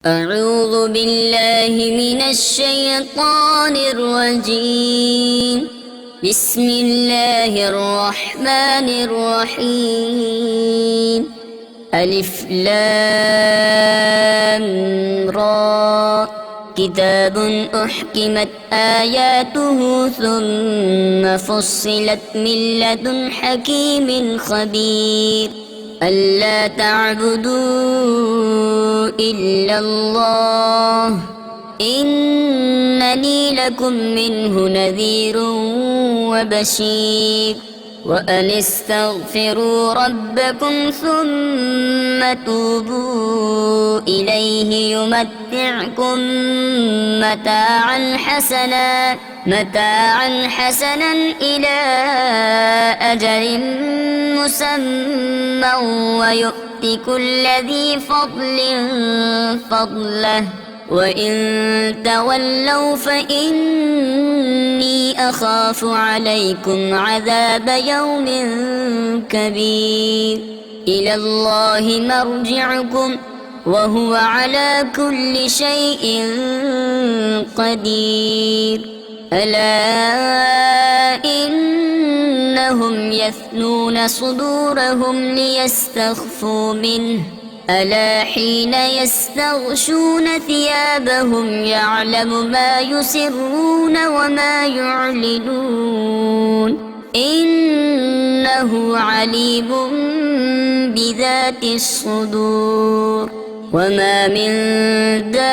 أعوذ بالله من الشيطان الرجيم. بسم الله الرحمن الرحيم. ألف لام را. كتاب أحكمت آياته ثم فصلت من لدن حكيم خبير. ألا تعبدوا إلا الله إنني لكم منه نذير وبشير. وأن استغفروا ربكم ثم توبوا إليه يمتعكم متاعا حسنا إلى أجل مسمى ويؤت كل ذي فضل فضله وإن تولوا فإني أخاف عليكم عذاب يوم كبير. إلى الله مرجعكم وهو على كل شيء قدير. ألا إنهم يثنون صدورهم ليستخفوا منه ألا حين يستغشون ثيابهم يعلم ما يسرون وما يعلنون إنه عليم بذات الصدور. وما من دابة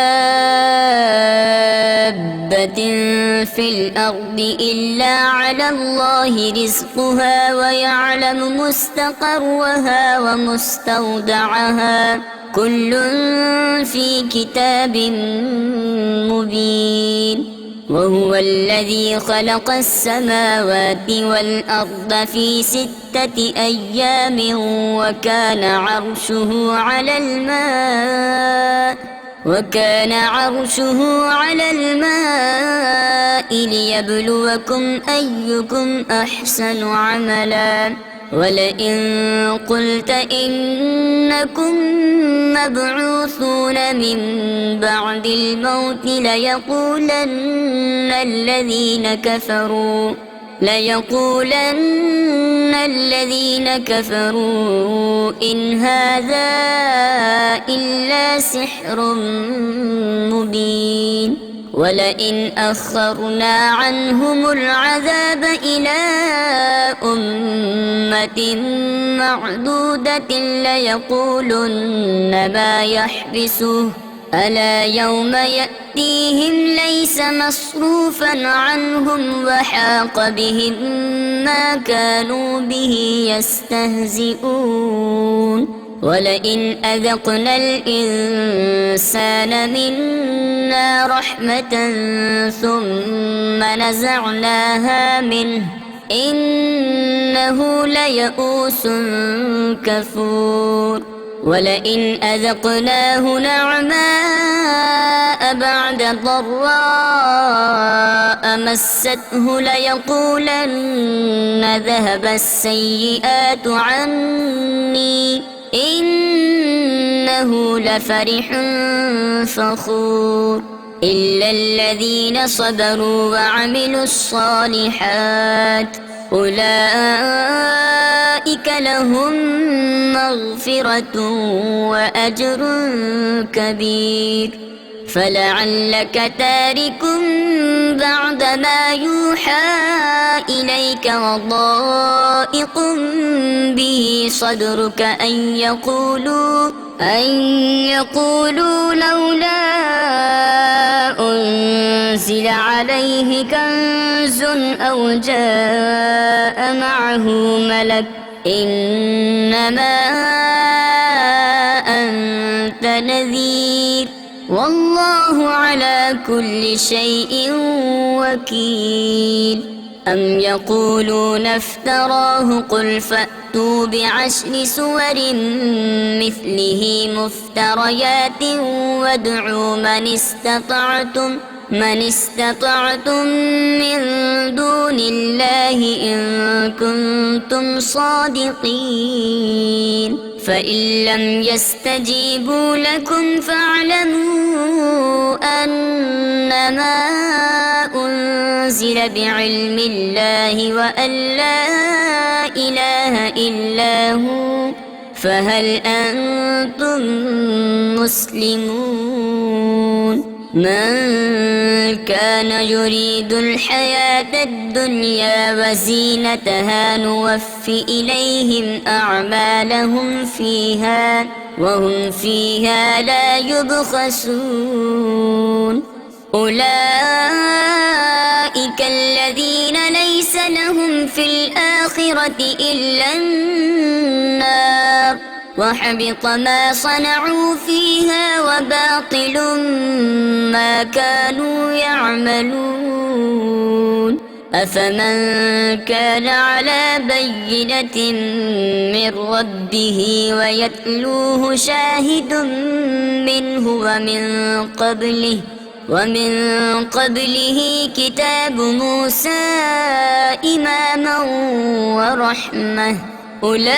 في الأرض إلا على الله رزقها ويعلم مستقرها ومستودعها كل في كتاب مبين. وهو الذي خلق السماوات والأرض في 6 أيام وكان عرشه على الماء ليبلوكم أيكم أحسن عملا. ولئن قلت إنكم مبعوثون من بعد الموت ليقولن الذين كفروا إن هذا إلا سحر مبين. ولئن أخرنا عنهم العذاب إلى أمة معدودة ليقولن ما يحبسه ألا يوم يأتيهم ليس مصروفا عنهم وحاق بهم ما كانوا به يستهزئون. ولئن أذقنا الإنسان منا رحمة ثم نزعناها منه إنه ليئوس كفور. ولئن أذقناه نعماء بعد ضراء مسته ليقولن ذهب السيئات عني إنه لفرح فخور. إلا الذين صبروا وعملوا الصالحات أولئك لهم مغفرة وأجر كبير. فلعلك تارك بعد ما يوحى إليك وضائق به صدرك أن يقولوا لولا أنزل عليه كنز أو جاء معه ملك إنما أنت نذير والله على كل شيء وكيل. أم يقولون افتراه قل فأتوا ب10 سور مثله مفتريات وادعوا من استطعتم من دون الله إن كنتم صادقين. فإن لم يستجيبوا لكم فاعلموا أنما أنزل بعلم الله وأن لا إله إلا هو فهل أنتم مسلمون من كان يريد الحياة الدنيا وزينتها نوف إليهم أعمالهم فيها وهم فيها لا يبخسون أولئك الذين ليس لهم في الآخرة إلا النار وحبط ما صنعوا فيها وباطل ما كانوا يعملون أفمن كان على بينة من ربه ويتلوه شاهد منه ومن قبله كتاب موسى إماما ورحمة أولئك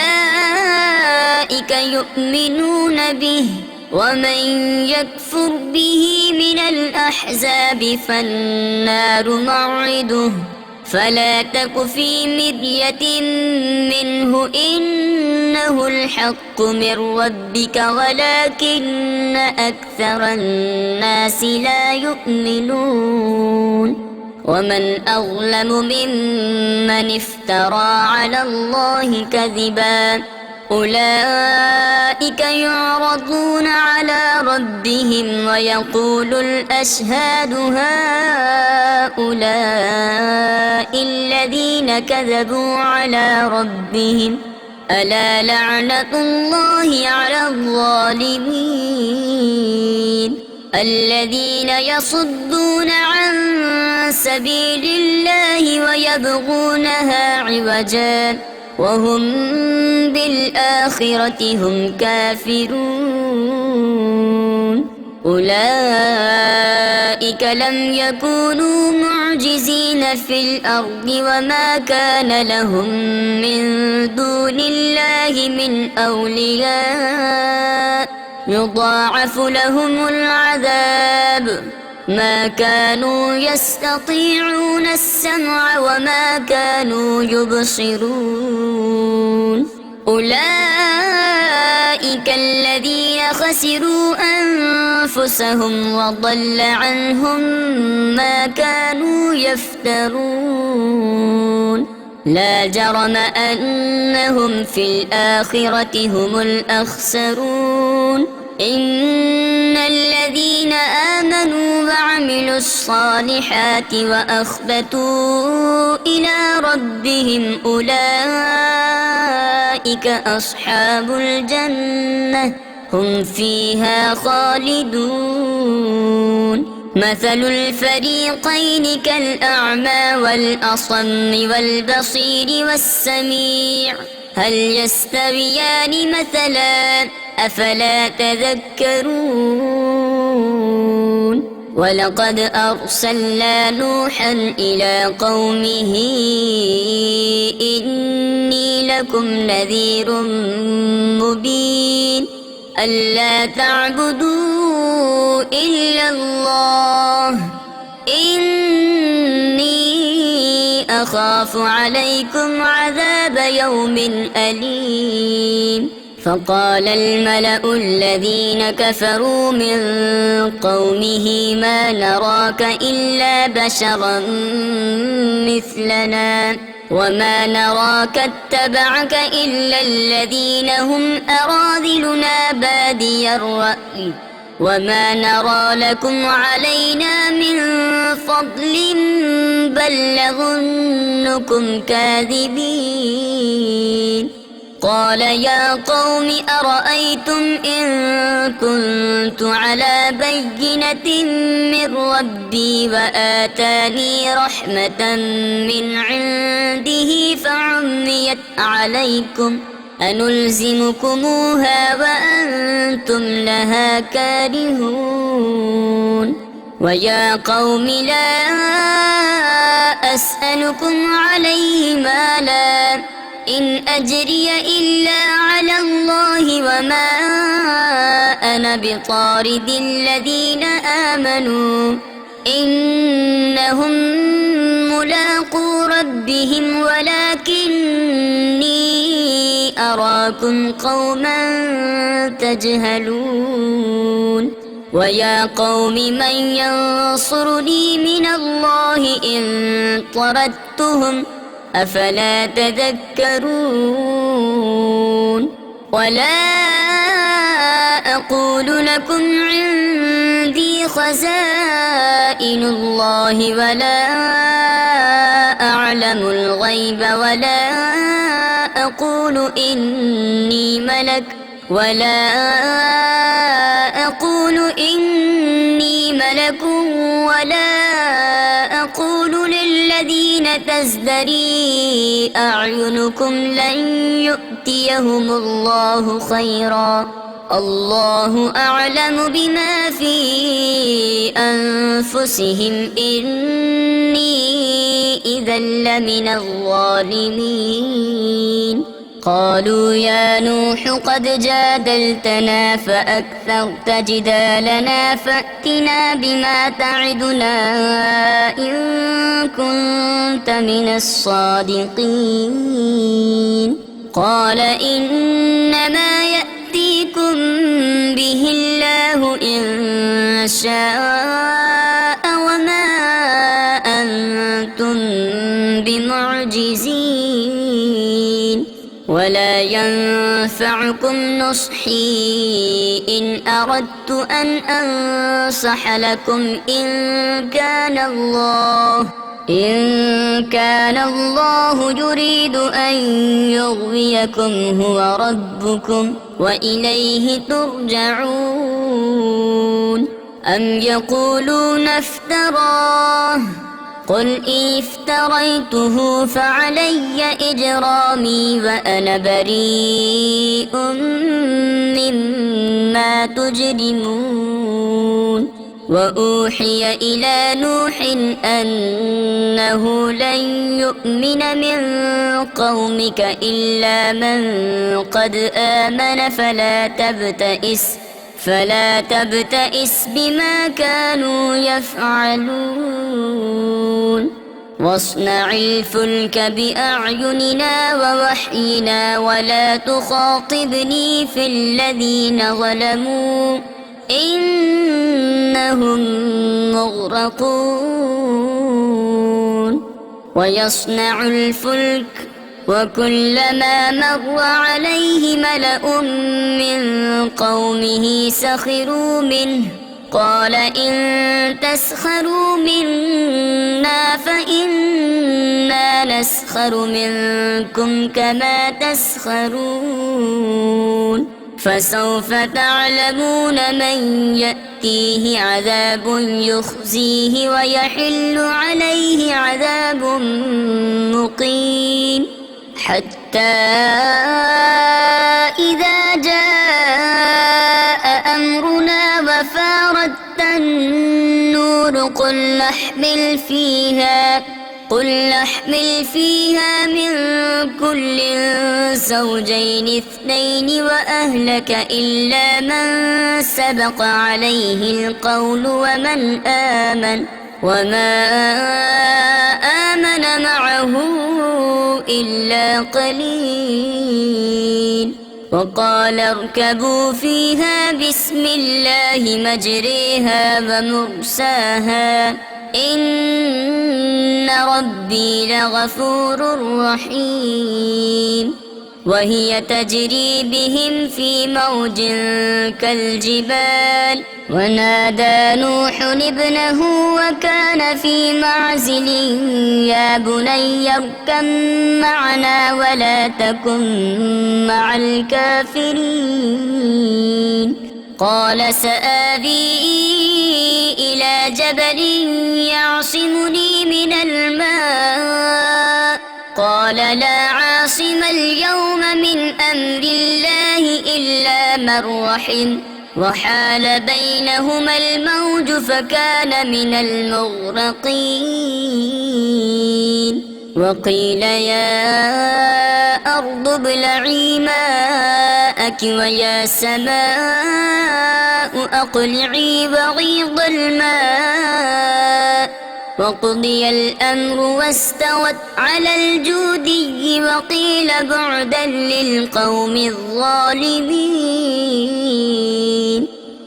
يؤمنون به ومن يكفر به من الأحزاب فالنار موعده فلا تك في مرية منه إنه الحق من ربك ولكن أكثر الناس لا يؤمنون ومن أظلم ممن افترى على الله كذبا أولئك يعرضون على ربهم ويقول الأشهاد هؤلاء الذين كذبوا على ربهم ألا لعنة الله على الظالمين الذين يصدون عن سبيل الله ويبغونها عوجا وهم بالآخرة هم كافرون أولئك لم يكونوا معجزين في الأرض وما كان لهم من دون الله من أولياء يضاعف لهم العذاب ما كانوا يستطيعون السمع وما كانوا يبصرون أولئك الذين خسروا أنفسهم وضل عنهم ما كانوا يفترون لا جرم أنهم في الآخرة هم الأخسرون إن الذين آمنوا وعملوا الصالحات وأخبتوا إلى ربهم أولئك أصحاب الجنة هم فيها خالدون مثل الفريقين كالأعمى والأصم والبصير والسميع هل يستويان مثلا أفلا تذكرون ولقد أرسلنا نوحا إلى قومه إني لكم نذير مبين ألا تعبدوا إلا الله إني أخاف عليكم عذاب يوم أليم فقال الملأ الذين كفروا من قومه ما نراك إلا بشرا مثلنا وما نراك اتبعك إلا الذين هم أراذلنا بادي الرأي وما نرى لكم علينا من فضل بل نظنكم كاذبين قال يا قوم أرأيتم إن كنت على بينة من ربي وآتاني رحمة من عنده فعميت عليكم أنلزمكموها وأنتم لها كارهون ويا قوم لا أسألكم عليه مالا إن أجري إلا على الله وما أنا بطارد الذين آمنوا إنهم ملاقو ربهم ولكني أراكم قوما تجهلون ويا قوم من ينصرني من الله إن طردتهم أفلا تذكرون ولا أقول لكم عندي خزائن الله ولا أعلم الغيب ولا أقول إني ملك ولا أقول للذين تزدري أعينكم لن يؤتيهم الله خيرا الله أعلم بما في أنفسهم إني إذا لمن الظالمين قالوا يا نوح قد جادلتنا فأكثرت جدالنا فأتنا بما تعدنا إن كنت من الصادقين قال إنما يأتيكم به الله إن شاء وما أنتم بمعجزين ولا ينفعكم نصحي إن أردت أن أنصح لكم إن كان الله يريد أن يغويكم هو ربكم وإليه ترجعون أم يقولون افتراه قل إن افتريته فعلي إجرامي وأنا بريء مما تجرمون وأوحي إلى نوح أنه لن يؤمن من قومك إلا من قد آمن فلا تبتئس بما كانوا يفعلون واصنع الفلك بأعيننا ووحينا ولا تخاطبني في الذين ظلموا إنهم مغرقون ويصنع الفلك وكلما مر عليه ملأ من قومه سخروا منه قال إن تسخروا منا فإنا نسخر منكم كما تسخرون فسوف تعلمون من يأتيه عذاب يخزيه ويحل عليه عذاب مقيم حتى إذا جاء أمرنا وفارت النور قل نحمل فيها من كل زوجين اثنين وأهلك إلا من سبق عليه القول وما آمن معه إلا قليل وقال اركبوا فيها بسم الله مجريها ومرساها إن ربي لغفور رحيم وهي تجري بهم في موج كالجبال ونادى نوح ابنه وكان في معزل يا بني اركب معنا ولا تكن مع الكافرين قال سآوي إلى جبل يعصمني من الماء قال لا عاصم اليوم من أمر الله إلا من رحم وحال بينهما الموج فكان من المغرقين وقيل يا أرض ابلعي ماءك ويا سماء أقلعي وغيض الماء وقضي الأمر واستوت على الجودي وقيل بعدا للقوم الظالمين.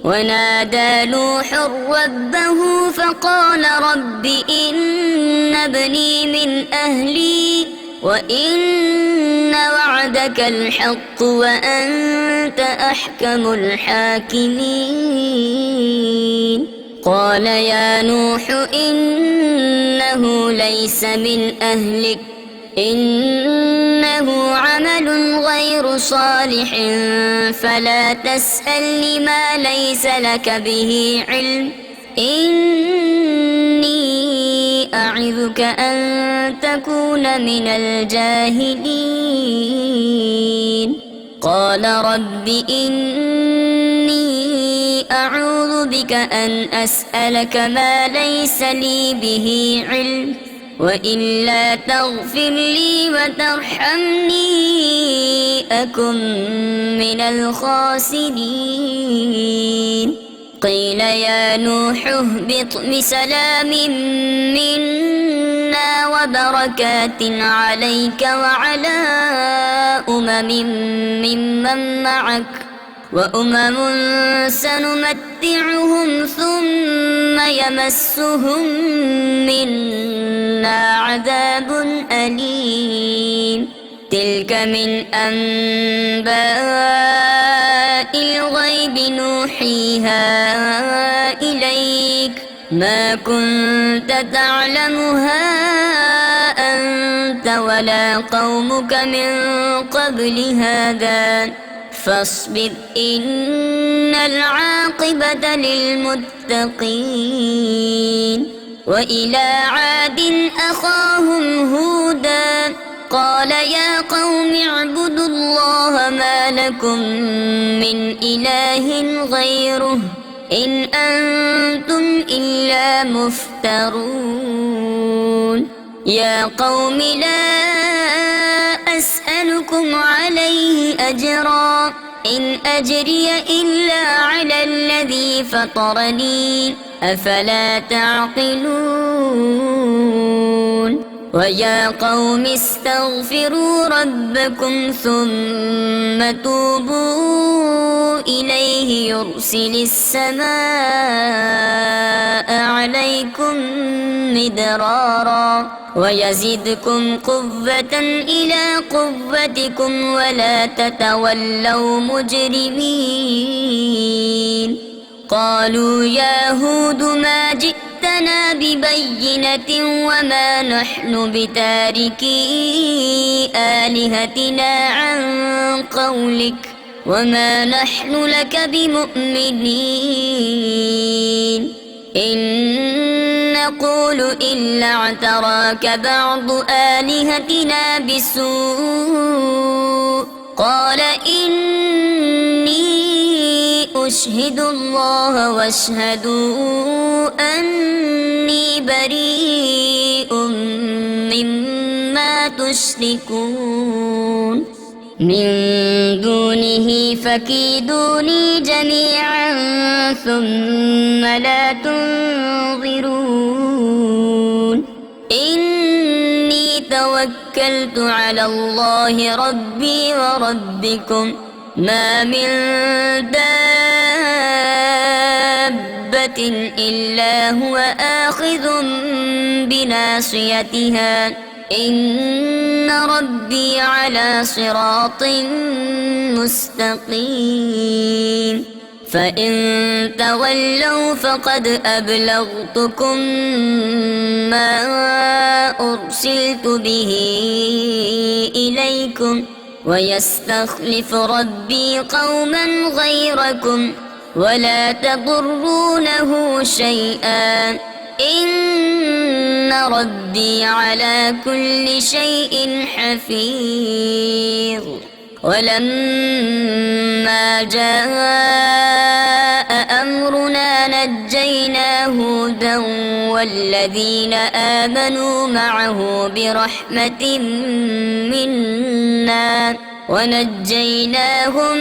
ونادى نوح ربه فقال رب إن ابني من أهلي وإن وعدك الحق وأنت أحكم الحاكمين. قال يا نوح إنه ليس من أهلك إنه عمل غير صالح فلا تسألني ما ليس لك به علم إني أعظك أن تكون من الجاهلين. قال رب إني أعوذ بك أن أسألك ما ليس لي به علم وإلا تغفر لي وترحمني أكن من الخاسرين. قيل يا نوح اهبط بسلام منا وبركات عليك وعلى ممن معك وأمم سنمتعهم ثم يمسهم منا عذاب أليم. تلك من أنباء الغيب نوحيها إليك ما كنت تعلمها أنت ولا قومك من قبل هذا فاصبر إن العاقبة للمتقين. وإلى عاد أخاهم هودا قال يا قوم اعبدوا الله ما لكم من إله غيره إن أنتم إلا مفترون. يا قوم لا أسألكم عليه أجرا إن أجري إلا على الذي فطرني أفلا تعقلون. ويا قوم استغفروا ربكم ثم توبوا إليه يرسل السماء عليكم مدرارا ويزدكم قوة إلى قوتكم ولا تتولوا مجرمين. قالوا يا هود ما جئتنا ببينة وما نحن بتاركي آلهتنا عن قولك وما نحن لك بمؤمنين إن نقول إلا اعتراك بعض آلهتنا بسوء قال إني أشهد الله واشهدوا أني بريء مما تشركون من دونه فكيدوني جميعا ثم لا تنظرون. إني توكلت على الله ربي وربكم ما من دابة إلا هو آخذ بناصيتها إن ربي على صراط مستقيم. فإن تولوا فقد أبلغتكم ما أرسلت به إليكم ويستخلف ربي قوما غيركم ولا تضرونه شيئا إن ربي على كل شيء حفيظ. ولما جاء أمرنا نجينا هودا والذين آمنوا معه برحمة منا ونجيناهم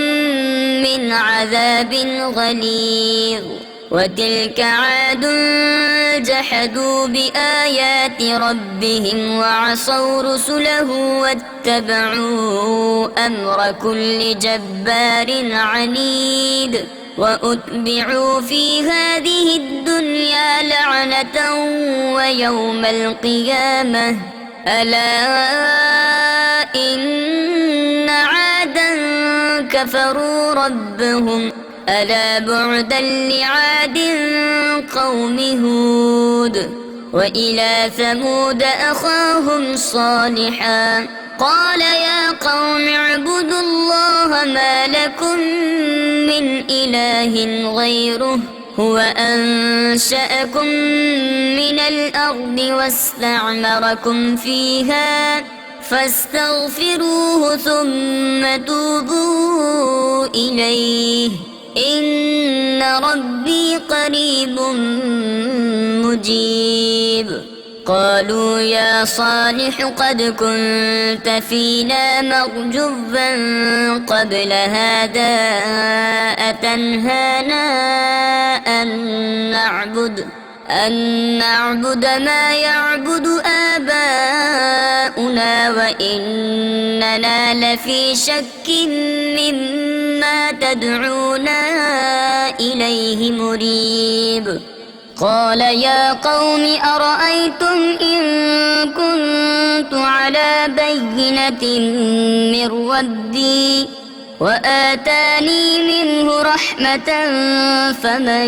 من عذاب غليظ. وتلك عاد جحدوا بآيات ربهم وعصوا رسله واتبعوا أمر كل جبار عنيد. وأتبعوا في هذه الدنيا لعنة ويوم القيامة ألا إن عادا كفروا ربهم ألا بعدا لعاد قوم هود. وإلى ثمود أخاهم صالحا قال يا قوم اعبدوا الله ما لكم من إله غيره هو أنشأكم من الأرض واستعمركم فيها فاستغفروه ثم توبوا إليه إن ربي قريب مجيب. قالوا يا صالح قد كنت فينا مرجوا قبل هذا أتنهانا أن نعبد ما يعبد آباؤنا وإننا لفي شك مما تدعونا إليه مريب. قال يا قوم أرأيتم إن كنت على بينة من ربي وآتاني منه رحمة فمن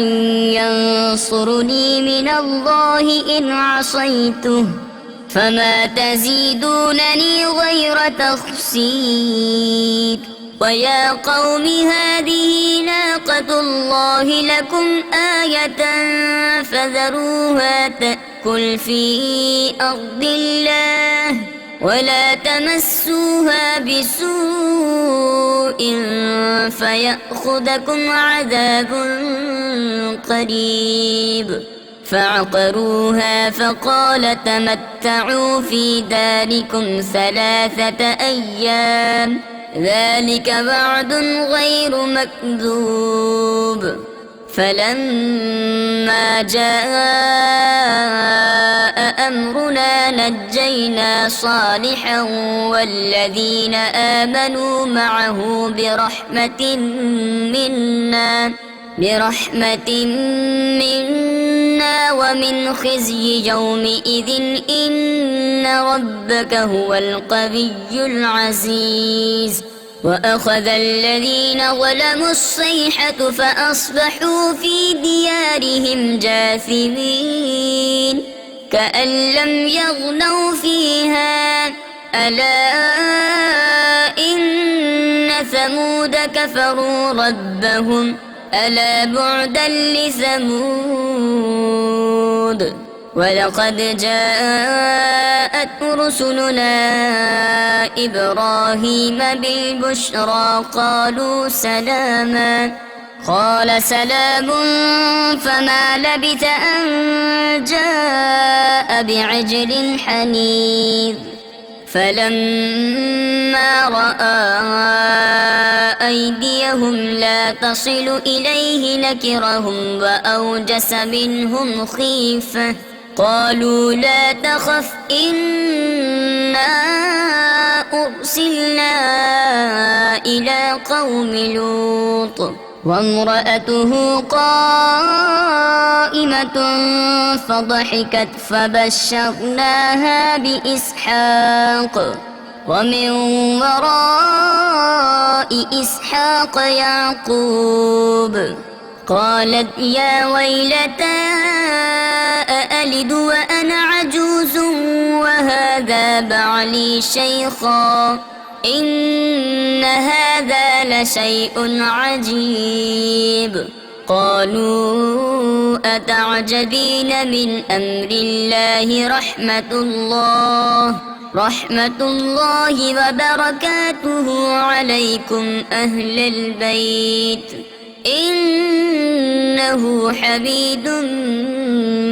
ينصرني من الله إن عصيته فما تزيدونني غير تخسير. ويا قوم هذه ناقة الله لكم آية فذروها تأكل في أرض الله ولا تمسوها بسوء فيأخذكم عذاب قريب. فعقروها فقال تمتعوا في داركم 3 أيام ذلك وعد غير مكذوب. فلما جاء أمرنا نجينا صالحا والذين آمنوا معه برحمة منا ومن خزي يومئذ إن ربك هو القوي العزيز. وأخذ الذين ظلموا الصيحة فأصبحوا في ديارهم جاثمين كأن لم يغنوا فيها ألا إن ثمود كفروا ربهم ألا بعدا لثمود. ولقد جاءت رسلنا إبراهيم بالبشرى قالوا سلاما قال سلام فما لبث أن جاء بعجل حنيذ. فلما رأى أيديهم لا تصل إليه نكرهم وأوجس منهم خيفة قالوا لا تخف إنا أرسلنا إلى قوم لوط وامرأته قائمة فضحكت فبشرناها بإسحاق ومن وراء إسحاق يعقوب. قالت يا ويلتى أألد وأنا عجوز وهذا بعلي شيخا إن هذا لشيء عجيب. قالوا أتعجبين من أمر الله رحمة الله وبركاته عليكم أهل البيت إنه حميد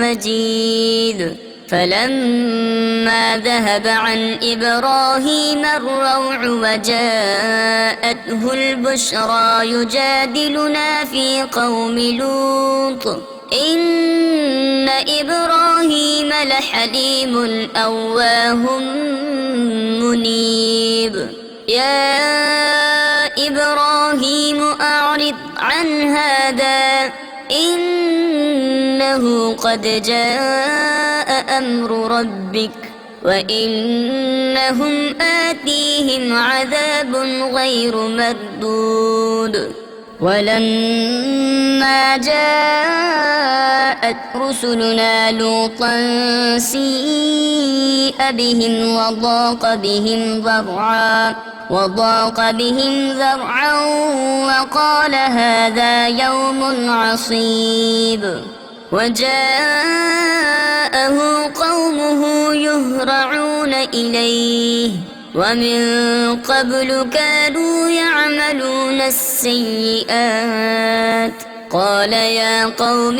مجيد فلما ذهب عن إبراهيم الروع وجاءته البشرى يجادلنا في قوم لوط إن إبراهيم لحليم أواه منيب يا إبراهيم أعرض عن هذا إنه قد جاء أمر ربك وإنهم آتيهم عذاب غير مردود ولما جاءت رسلنا لوطا سيء بهم وضاق بهم ذرعا وقال هذا يوم عصيب وجاءه قومه يهرعون إليه ومن قبل كانوا يعملون السيئات قال يا قوم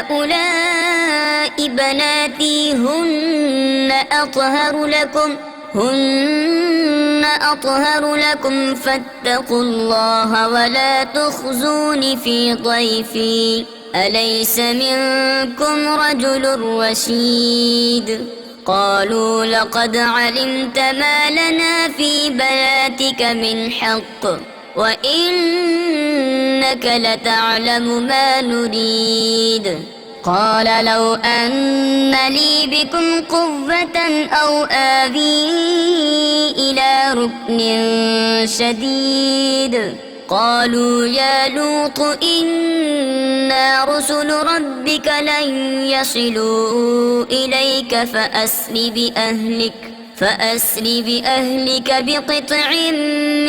هؤلاء بناتي هن أطهر لكم فاتقوا الله ولا تخزون في ضيفي أليس منكم رجل رشيد قالوا لقد علمت ما لنا في بناتك من حق وإنك لتعلم ما نريد قال لو أن لي بكم قوة أو آوي إلى ركن شديد قالوا يا لوط إنا رسل ربك لن يصلوا إليك فأسر بأهلك بقطع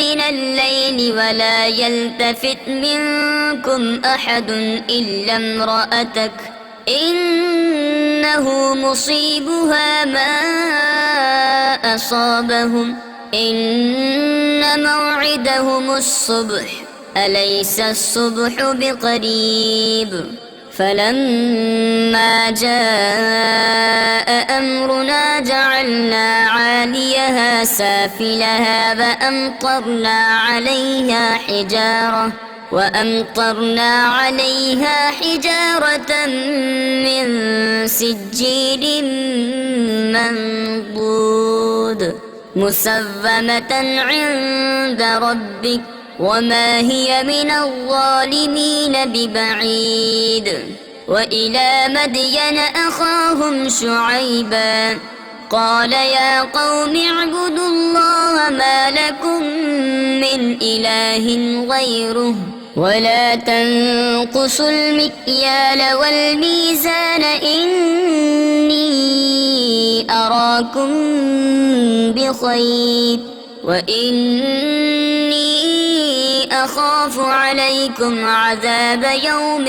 من الليل ولا يلتفت منكم أحد إلا امرأتك إنه مصيبها ما أصابهم إن موعدهم الصبح أليس الصبح بقريب فلما جاء أمرنا جعلنا عاليها سافلها وأمطرنا عليها حجارة من سجيل منضود مسومة عند ربك وما هي من الظالمين ببعيد وإلى مدين أخاهم شعيبا قال يا قوم اعبدوا الله ما لكم من إله غيره ولا تنقصوا المكيال والميزان إني أراكم بخير وإني أخاف عليكم عذاب يوم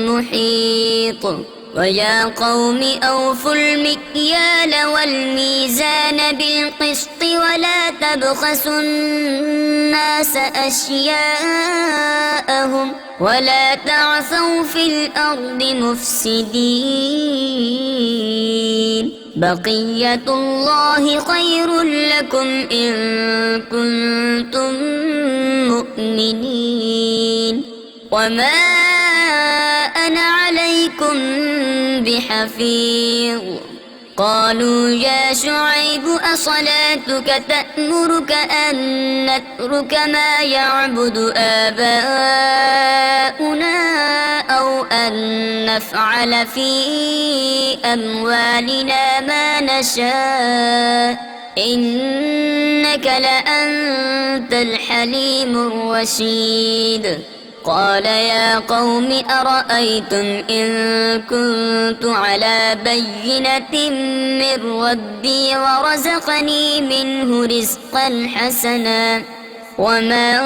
محيط ويا قوم أوفوا المكيال والميزان بالقسط ولا تبخسوا الناس أشياءهم ولا تعثوا في الأرض مفسدين بقية الله خير لكم إن كنتم مؤمنين وما أنا عليكم بحفيظ قالوا يا شعيب أصلاتك تأمرك أن نترك ما يعبد آباؤنا أو أن نفعل في أموالنا ما نشاء إنك لأنت الحليم الرشيد قال يا قوم أرأيتم إن كنت على بينة من ربي ورزقني منه رزقا حسنا وما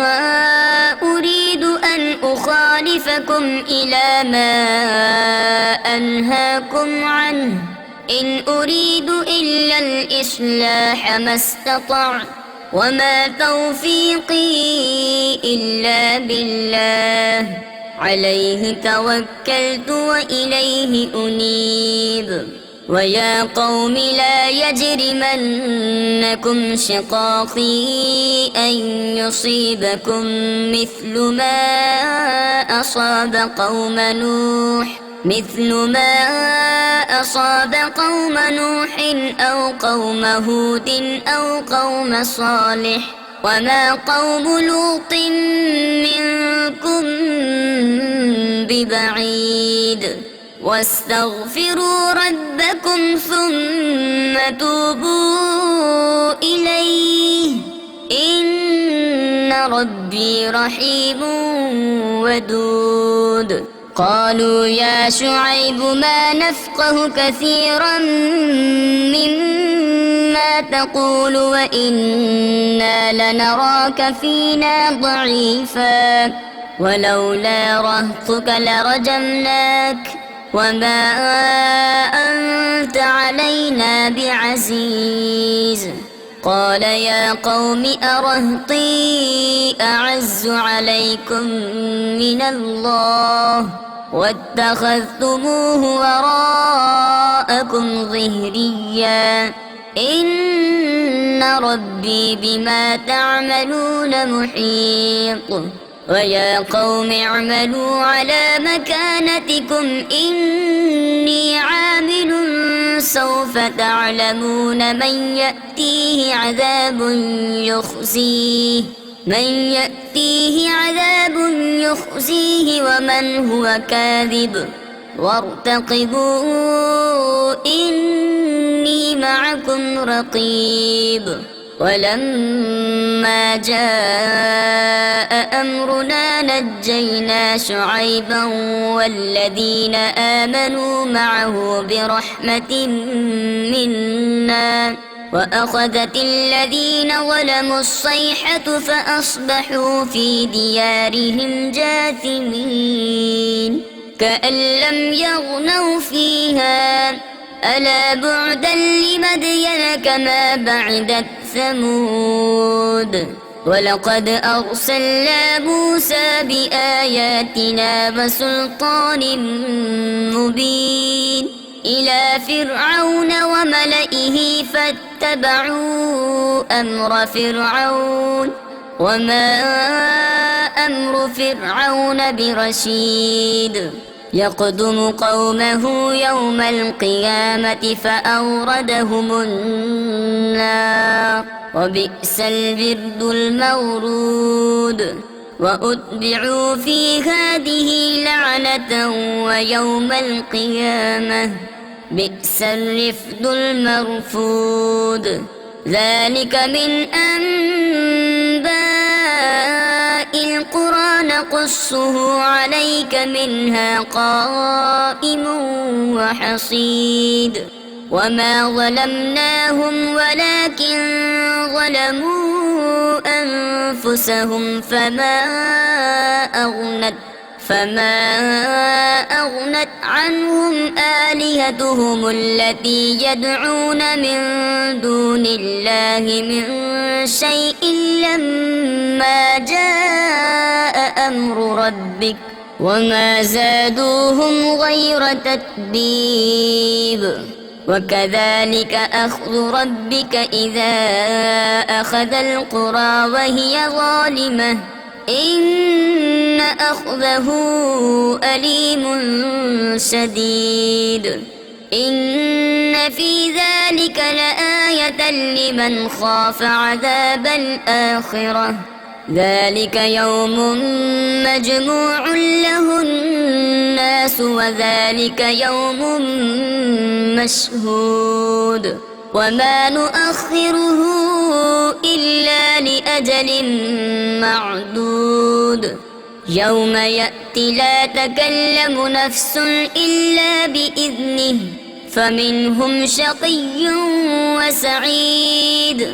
أريد أن أخالفكم إلى ما أنهاكم عنه إن أريد إلا الإصلاح ما استطعت وما توفيقي إلا بالله عليه توكلت وإليه أنيب. ويا قوم لا يجرمنكم شقاقي أن يصيبكم مثل ما أصاب قوم نوح أو قوم هود أو قوم صالح وما قوم لوط منكم ببعيد. واستغفروا ربكم ثم توبوا إليه إن ربي رحيم ودود. قالوا يا شعيب ما نفقه كثيرا مما تقول وإنا لنراك فينا ضعيفا ولولا رهطك لرجمناك وما أنت علينا بعزيز. قال يا قوم أرهطي أعز عليكم من الله واتخذتموه وراءكم ظهريا إن ربي بما تعملون محيط. ويا قوم اعملوا على مكانتكم إني عامل سوف تعلمون من يأتيه عذاب يخزيه ومن هو كاذب وارتقبوا إني معكم رقيب. ولما جاء أمرنا نجينا شعيبا والذين آمنوا معه برحمة منا وأخذت الذين ظلموا الصيحة فأصبحوا في ديارهم جاثمين كأن لم يغنوا فيها ألا بعدا لمدين كما بعدت ثمود. ولقد أرسلنا موسى بآياتنا وسلطان مبين إلى فرعون وملئه فاتبعوا أمر فرعون وما أمر فرعون برشيد. يقدم قومه يوم القيامة فأوردهم النار وبئس الورد المورود. وأتبعوا في هذه لعنة ويوم القيامة بئس الرفد المرفود. ذلك من أنباء القرى نقصه عليك منها قائم وحصيد. وما ظلمناهم ولكن ظلموا أنفسهم فما أغنت عنهم آلهتهم التي يدعون من دون الله من شيء لما جاء أمر ربك وما زادوهم غير تتبيب. وكذلك أخذ ربك إذا أخذ القرى وهي ظالمة إن أخذه أليم شديد. إن في ذلك لآية لمن خاف عذاب الآخرة ذلك يوم مجموع له الناس وذلك يوم مشهود. وما نؤخره إلا لأجل معدود. يوم يأتي لا تكلم نفس إلا بإذنه فمنهم شقي وسعيد.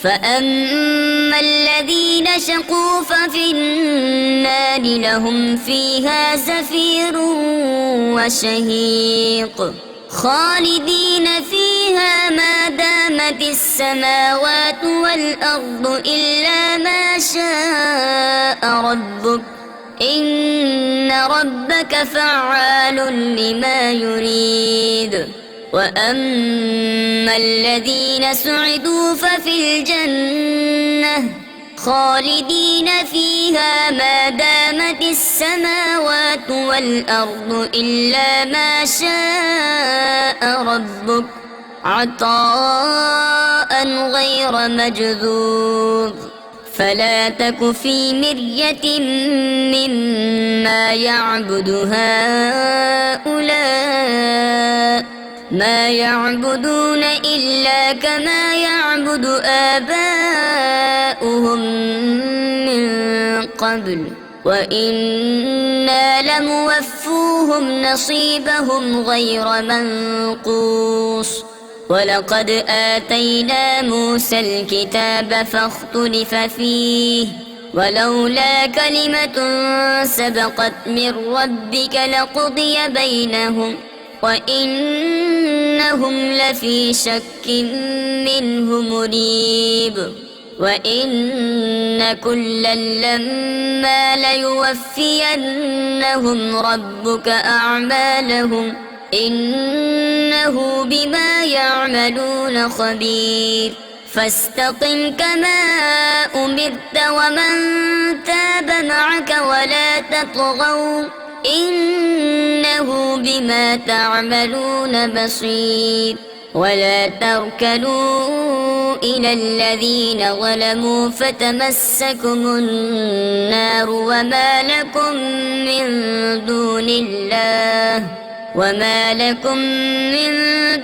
فأما الذين شقوا ففي النار لهم فيها زفير وشهيق. خالدين فيها ما دامت السماوات والأرض إلا ما شاء ربك إن ربك فعال لما يريد. وأما الذين سعدوا ففي الجنة خالدين فيها ما دامت السماوات والأرض إلا ما شاء ربك عطاء غير مجذوذ. فلا تك في مرية مما يعبد هؤلاء ما يعبدون إلا كما يعبد آباؤهم من قبل وإنا لموفوهم نصيبهم غير منقوص. ولقد آتينا موسى الكتاب فاختلف فيه ولولا كلمة سبقت من ربك لقضي بينهم وإنهم لفي شك منه مريب. وإن كلا لما ليوفينهم ربك أعمالهم إنه بما يعملون خبير. فاستقم كما أمرت ومن تاب معك ولا تطغوا إنه بما تعملون بصير. ولا تركنوا إلى الذين ظلموا فتمسكم النار وما لكم من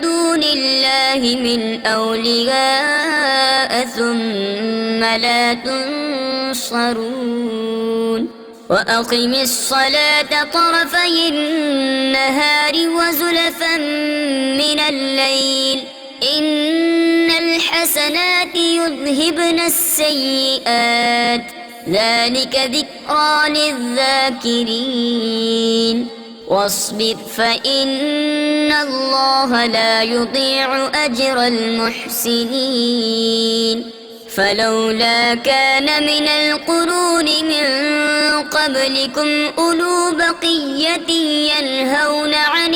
دون الله من أولياء ثم لا تنصرون. وأقم الصلاة طرفي النهار وزلفا من الليل إن الحسنات يذهبن السيئات ذلك ذكرى للذاكرين. واصبر فإن الله لا يضيع أجر المحسنين. فلولا كان من القرون من قبلكم أولو بقية ينهون عن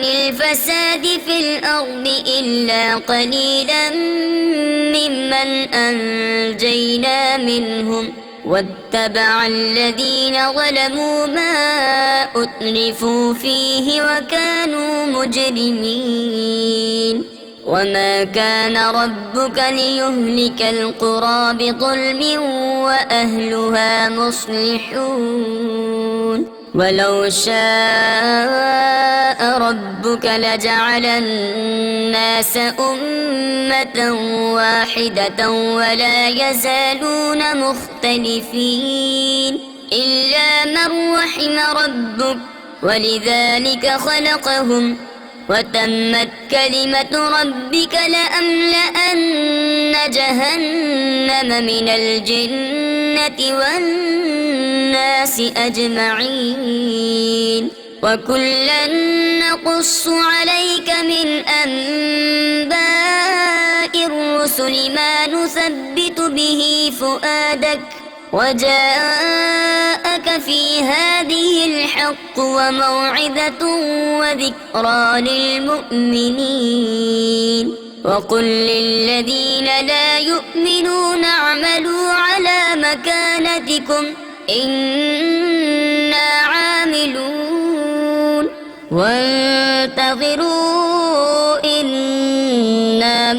الفساد في الأرض إلا قليلا ممن أنجينا منهم واتبع الذين ظلموا ما أترفوا فيه وكانوا مجرمين. وما كان ربك ليهلك القرى بظلم وأهلها مصلحون. ولو شاء ربك لجعل الناس أمة واحدة ولا يزالون مختلفين إلا من رحم ربك ولذلك خلقهم وتمت كلمة ربك لأملأن جهنم من الجنة والناس أجمعين. وكلا نقص عليك من أنباء الرسل ما نثبت به فؤادك وجاءك في هذه الحق وموعظة وذكرى للمؤمنين. وقل للذين لا يؤمنون اعملوا على مكانتكم إنا عاملون وانتظروا إنا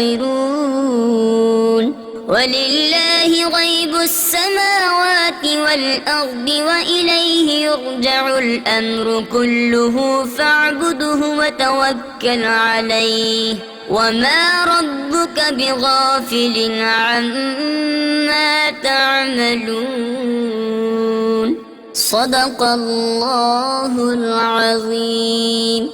منتظرون. ولله غيب السماوات والأرض وإليه يرجع الأمر كله فاعبده وتوكل عليه وما ربك بغافل عما تعملون. صدق الله العظيم.